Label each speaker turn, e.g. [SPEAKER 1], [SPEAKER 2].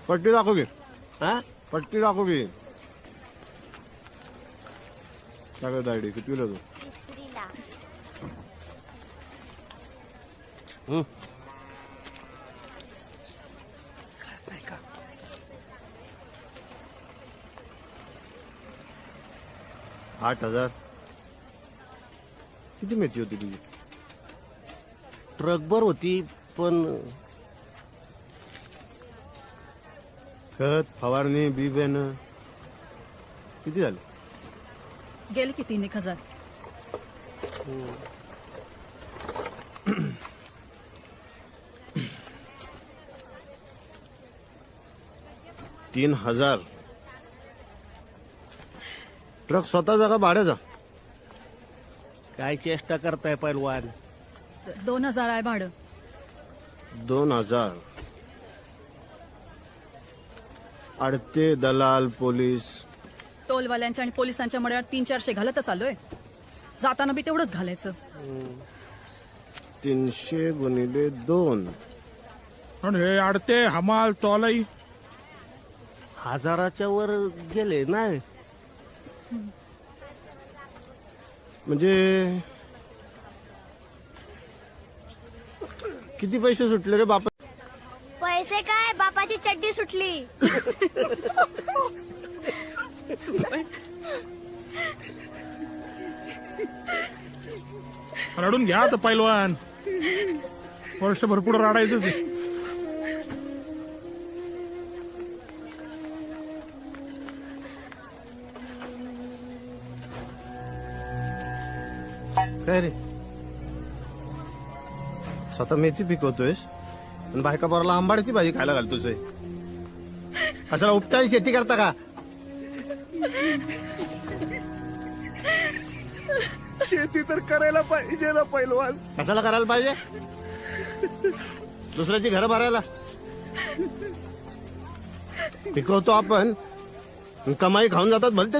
[SPEAKER 1] पट्टी दाखव घे. हा पट्टी दाखव घे. सगळं दायडी कितीला तू?
[SPEAKER 2] तिसरीला.
[SPEAKER 1] 8,000. किती मेथी होती तुझी?
[SPEAKER 3] ट्रकभर होती पण
[SPEAKER 1] खत फवारणी बी बियाणं किती झाले?
[SPEAKER 4] गेले की 3,000.
[SPEAKER 1] $3,000. ट्रक स्वतःचा का भाड्याचा?
[SPEAKER 3] काय चेष्टा करताय पैलवान.
[SPEAKER 4] 2,000 आहे भाडं.
[SPEAKER 1] 2,000. अडते दलाल पोलीस.
[SPEAKER 4] टोलवाल्यांच्या आणि पोलिसांच्या मळ्यात 300-400 घालतच आलोय. जाताना बी तेवढंच घालायचं.
[SPEAKER 1] 300 गुणिले 2.
[SPEAKER 5] आणि हे आडते हमाल तोलाई
[SPEAKER 3] 1000च्या वर गेले नाही.
[SPEAKER 1] म्हणजे किती पैसे सुटले रे बापा?
[SPEAKER 2] पैसे काय, बापाची चड्डी सुटली.
[SPEAKER 5] रडून घ्या तर पैलवान. वर्षभर पुढे रडायचं ते.
[SPEAKER 1] काय रे स्वतः मेथी पिकवतोयस आणि बायका पोराला आंबाड्याची भाजी खायला घालतोस. असाला उपटायला शेती करता का?
[SPEAKER 5] शेती तर करायला पाहिजे ना पैलवान.
[SPEAKER 1] कशाला करायला पाहिजे? दुसऱ्याची घरं भरायला पिकवतो आपण, कमाई खाऊन जातात भलतेच.